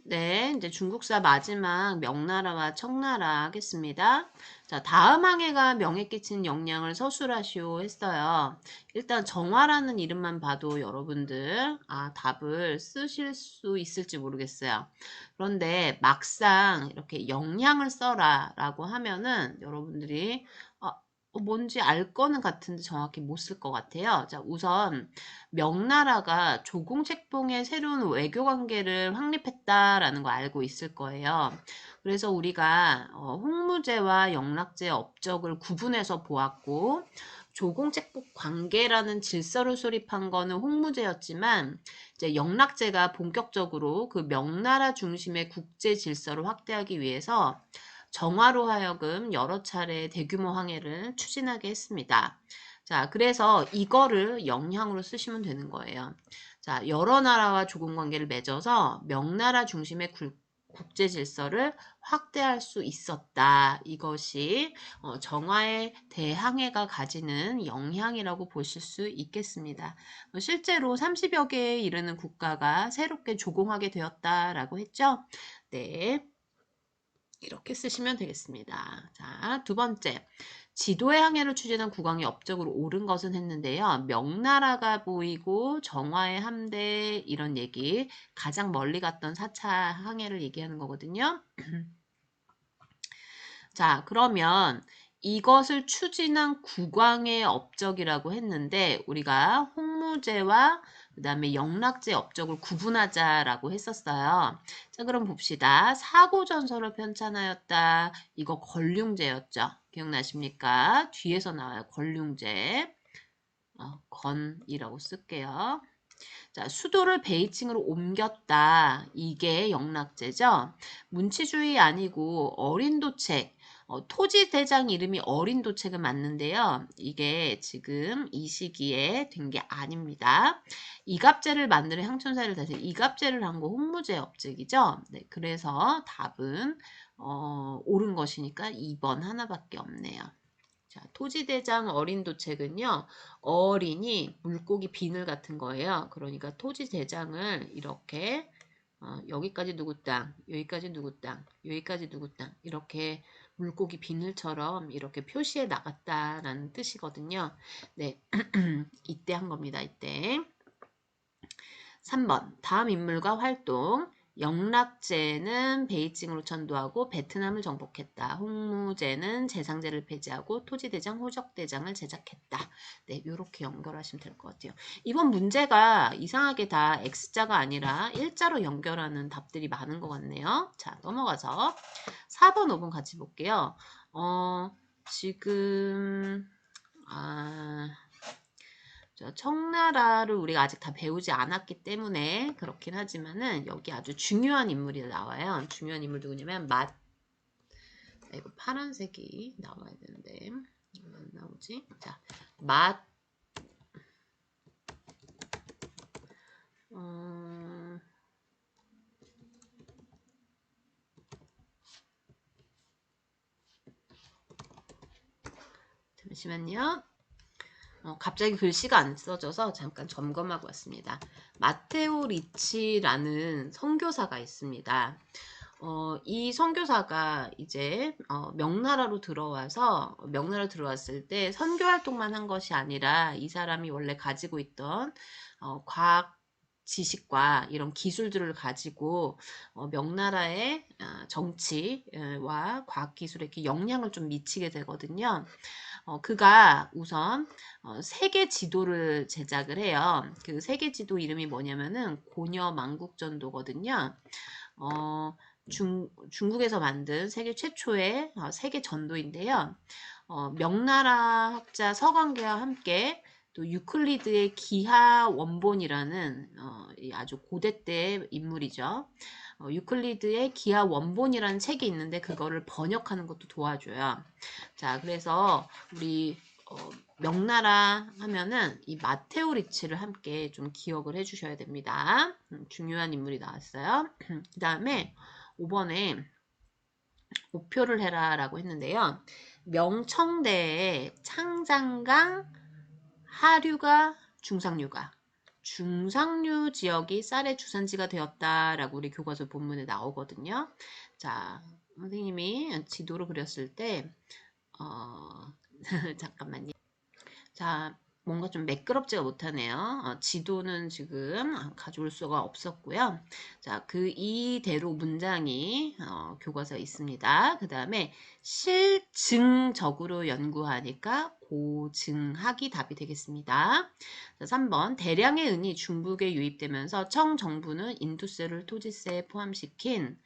네, 이제 중국사 마지막 명나라와 청나라 하겠습니다. 자, 다음 항해가 명에 끼친 영향을 서술하시오 했어요. 일단 정화라는 이름만 봐도 여러분들 답을 쓰실 수 있을지 모르겠어요. 그런데 막상 이렇게 영향을 써라 라고 하면은 여러분들이 뭔지 알 거는 같은데 정확히 못 쓸 것 같아요. 자, 우선 명나라가 조공책봉의 새로운 외교 관계를 확립했다라는 거 알고 있을 거예요. 그래서 우리가 홍무제와 영락제 업적을 구분해서 보았고 조공책복 관계라는 질서를 수립한 거는 홍무제였지만 이제 영락제가 본격적으로 그 명나라 중심의 국제 질서를 확대하기 위해서 정화로 하여금 여러 차례 대규모 항해를 추진하게 했습니다. 자, 그래서 이거를 영향으로 쓰시면 되는 거예요. 자, 여러 나라와 조공 관계를 맺어서 명나라 중심의 국제 질서를 확대할 수 있었다. 이것이 정화의 대항해가 가지는 영향이라고 보실 수 있겠습니다. 실제로 30여 개에 이르는 국가가 새롭게 조공하게 되었다라고 했죠. 네. 이렇게 쓰시면 되겠습니다. 자, 두 번째. 지도의 항해를 추진한 국왕이 업적으로 옳은 것은 했는데요. 명나라가 보이고 정화의 함대 이런 얘기 가장 멀리 갔던 4차 항해를 얘기하는 거거든요. 자, 그러면 이것을 추진한 국왕의 업적이라고 했는데 우리가 홍무제와 그 다음에 영락제 업적을 구분하자라고 했었어요. 자, 그럼 봅시다. 사고전서를 편찬하였다. 이거 권륭제였죠. 기억나십니까? 뒤에서 나와요. 권륭제. 건이라고 쓸게요. 자, 수도를 베이징으로 옮겼다. 이게 영락제죠. 문치주의 아니고 어린도책. 토지대장 이름이 어린도책은 맞는데요. 이게 지금 이 시기에 된 게 아닙니다. 이갑제를 만드는 향촌사를 다시 이갑제를 한 거 홍무제 업적이죠. 네, 그래서 답은 옳은 것이니까 2번 하나밖에 없네요. 자, 토지대장 어린도책은요, 어린이 물고기 비늘 같은 거예요. 그러니까 토지대장을 이렇게 여기까지 누구 땅, 여기까지 누구 땅, 여기까지 누구 땅 이렇게 물고기 비늘처럼 이렇게 표시해 나갔다라는 뜻이거든요. 네, 이때 한 겁니다. 이때. 3번 다음 인물과 활동 영락제는 베이징으로 천도하고 베트남을 정복했다. 홍무제는 제상제를 폐지하고 토지대장, 호적대장을 제작했다. 네, 이렇게 연결하시면 될 것 같아요. 이번 문제가 이상하게 다 X자가 아니라 일자로 연결하는 답들이 많은 것 같네요. 자, 넘어가서 4번, 5번 같이 볼게요. 지금 청나라를 우리가 아직 다 배우지 않았기 때문에 그렇긴 하지만은 여기 아주 중요한 인물이 나와요. 중요한 인물 누구냐면 이거 파란색이 나와야 되는데 안 나오지? 자, 잠시만요. 갑자기 글씨가 안 써져서 잠깐 점검하고 왔습니다. 마테오 리치라는 선교사가 있습니다. 이 선교사가 이제 명나라로 들어왔을 때 선교 활동만 한 것이 아니라 이 사람이 원래 가지고 있던 과학 지식과 이런 기술들을 가지고 명나라의 정치와 과학 기술에 이렇게 영향을 좀 미치게 되거든요. 그가 우선 세계 지도를 제작을 해요. 그 세계 지도 이름이 뭐냐면은 고려 만국전도거든요. 중국에서 만든 세계 최초의 세계 전도인데요. 명나라 학자 서광계와 함께 또 유클리드의 기하 원본이라는 아주 고대 때 인물이죠. 유클리드의 기하 원본이라는 책이 있는데 그거를 번역하는 것도 도와줘요. 자, 그래서 우리 명나라 하면은 이 마테오 리치를 함께 좀 기억을 해주셔야 됩니다. 중요한 인물이 나왔어요. 그 다음에 5번에 오표를 해라 라고 했는데요. 명청대에 창장강, 하류가, 중상류가 중상류 지역이 쌀의 주산지가 되었다라고 우리 교과서 본문에 나오거든요. 자, 선생님이 지도로 그렸을 때 잠깐만요. 자, 뭔가 좀 매끄럽지가 못하네요. 지도는 지금 가져올 수가 없었고요. 자, 이대로 문장이 교과서에 있습니다. 그 다음에 실증적으로 연구하니까 고증학이 답이 되겠습니다. 자, 3번 대량의 은이 중국에 유입되면서 청정부는 인두세를 토지세에 포함시킨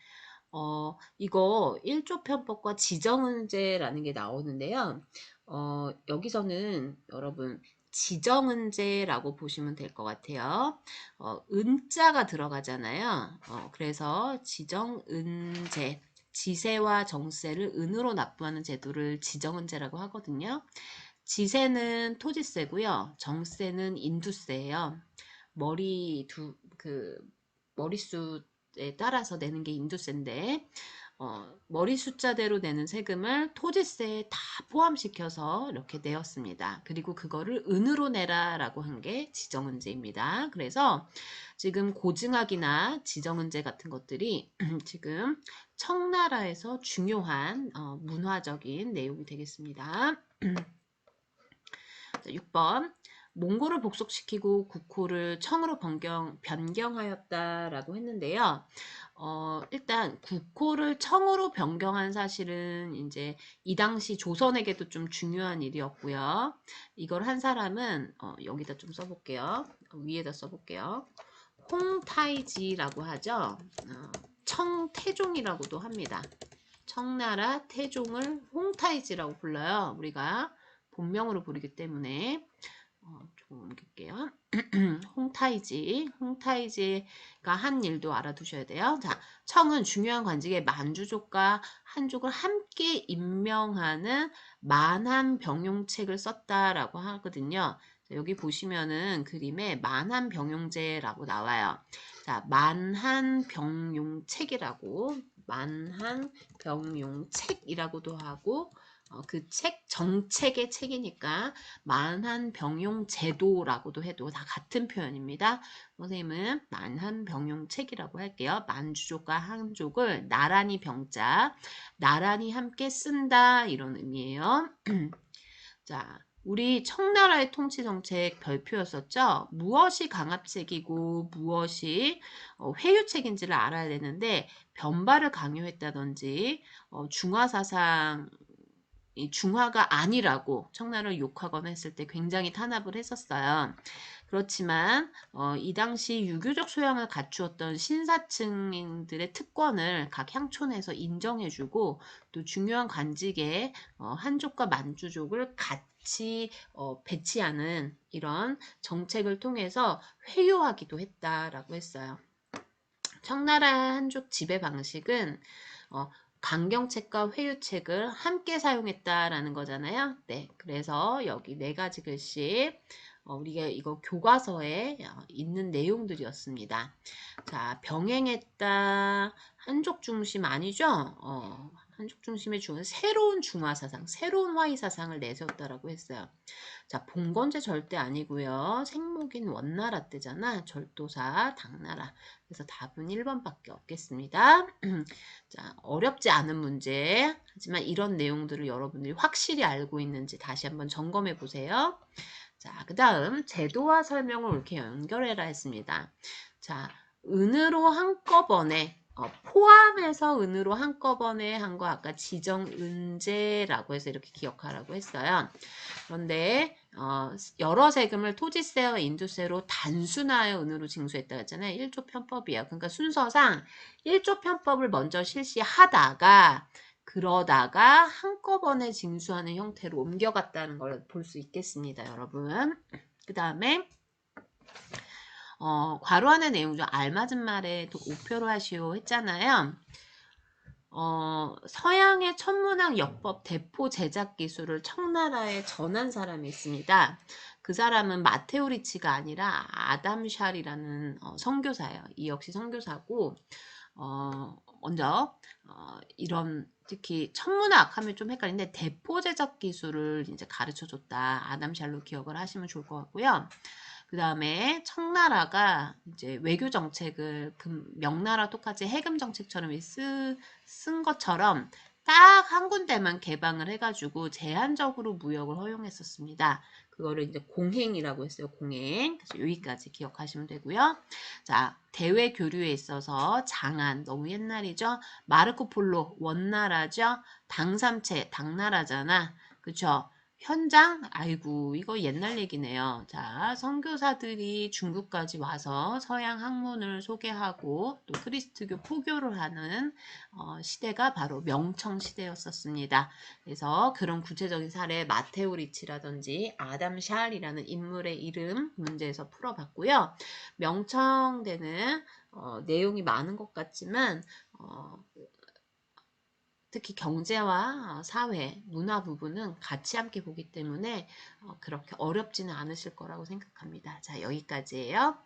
이거 1조 편법과 지정은제라는 게 나오는데요. 여기서는 여러분 지정은제라고 보시면 될 것 같아요. 은자가 들어가잖아요. 그래서 지정은제, 지세와 정세를 은으로 납부하는 제도를 지정은제라고 하거든요. 지세는 토지세고요. 정세는 인두세예요. 머리수에 따라서 내는 게 인두세인데 머리 숫자대로 내는 세금을 토지세에 다 포함시켜서 이렇게 내었습니다. 그리고 그거를 은으로 내라라고 한 게 지정은제입니다. 그래서 지금 고증학이나 지정은제 같은 것들이 지금 청나라에서 중요한 문화적인 내용이 되겠습니다. 6번 몽골을 복속시키고 국호를 청으로 변경하였다라고 했는데요. 일단 국호를 청으로 변경한 사실은 이제 이 당시 조선에게도 좀 중요한 일이었고요. 이걸 한 사람은 여기다 좀 써볼게요. 위에다 써볼게요. 홍타이지라고 하죠. 청태종이라고도 합니다. 청나라 태종을 홍타이지라고 불러요. 우리가 본명으로 부르기 때문에 조금 옮길게요. 홍타이지가 한 일도 알아두셔야 돼요. 자, 청은 중요한 관직에 만주족과 한족을 함께 임명하는 만한병용책을 썼다라고 하거든요. 자, 여기 보시면은 그림에 만한병용제라고 나와요. 자, 만한병용책이라고도 하고 그 정책의 책이니까 만한병용제도라고도 해도 다 같은 표현입니다. 선생님은 만한병용책이라고 할게요. 만주족과 한족을 나란히 병자, 나란히 함께 쓴다 이런 의미예요. 자, 우리 청나라의 통치정책 별표였었죠. 무엇이 강압책이고 무엇이 회유책인지를 알아야 되는데 변발을 강요했다든지 중화사상 이 중화가 아니라고 청나라를 욕하거나 했을 때 굉장히 탄압을 했었어요. 그렇지만 이 당시 유교적 소양을 갖추었던 신사층들의 특권을 각 향촌에서 인정해주고 또 중요한 관직에 한족과 만주족을 같이 배치하는 이런 정책을 통해서 회유하기도 했다라고 했어요. 청나라 한족 지배 방식은 강경책과 회유책을 함께 사용했다라는 거잖아요. 네, 그래서 여기 4가지 글씨 우리가 이거 교과서에 있는 내용들이었습니다. 자, 병행했다. 한족 중심 아니죠? 한족 중심의 새로운 중화사상, 새로운 화의사상을 내세웠다라고 했어요. 자, 봉건제 절대 아니고요. 생목인 원나라 때잖아. 절도사, 당나라. 그래서 답은 1번밖에 없겠습니다. 자, 어렵지 않은 문제. 하지만 이런 내용들을 여러분들이 확실히 알고 있는지 다시 한번 점검해 보세요. 자, 그 다음 제도와 설명을 이렇게 연결해라 했습니다. 자, 은으로 한꺼번에 포함해서 은으로 한꺼번에 한 거 아까 지정은제라고 해서 이렇게 기억하라고 했어요. 그런데 여러 세금을 토지세와 인두세로 단순하여 은으로 징수했다고 했잖아요. 1조 편법이에요. 그러니까 순서상 1조 편법을 먼저 실시하다가 그러다가 한꺼번에 징수하는 형태로 옮겨갔다는 걸 볼 수 있겠습니다, 여러분. 그 다음에 괄호 안의 내용 중 알맞은 말에 우표로 하시오 했잖아요. 서양의 천문학 역법 대포 제작 기술을 청나라에 전한 사람이 있습니다. 그 사람은 마테오 리치가 아니라 아담 샬이라는 선교사예요. 이 역시 선교사고 먼저 이런 특히 천문학 하면 좀 헷갈리는데 대포 제작 기술을 이제 가르쳐 줬다. 아담 샬로 기억을 하시면 좋을 것 같고요. 그 다음에 청나라가 이제 외교 정책을 명나라 똑같이 해금 정책처럼 쓴 것처럼 딱 한 군데만 개방을 해가지고 제한적으로 무역을 허용했었습니다. 그거를 이제 공행이라고 했어요. 공행. 그래서 여기까지 기억하시면 되고요. 자, 대외 교류에 있어서 장안, 너무 옛날이죠. 마르코폴로, 원나라죠. 당삼체, 당나라잖아. 그쵸? 현장? 아이고, 이거 옛날 얘기네요. 자, 선교사들이 중국까지 와서 서양 학문을 소개하고 또 그리스도교 포교를 하는 시대가 바로 명청 시대였었습니다. 그래서 그런 구체적인 사례 마테오 리치라든지 아담 샬이라는 인물의 이름 문제에서 풀어봤고요. 명청대는 내용이 많은 것 같지만 특히 경제와 사회, 문화 부분은 같이 함께 보기 때문에 그렇게 어렵지는 않으실 거라고 생각합니다. 자, 여기까지예요.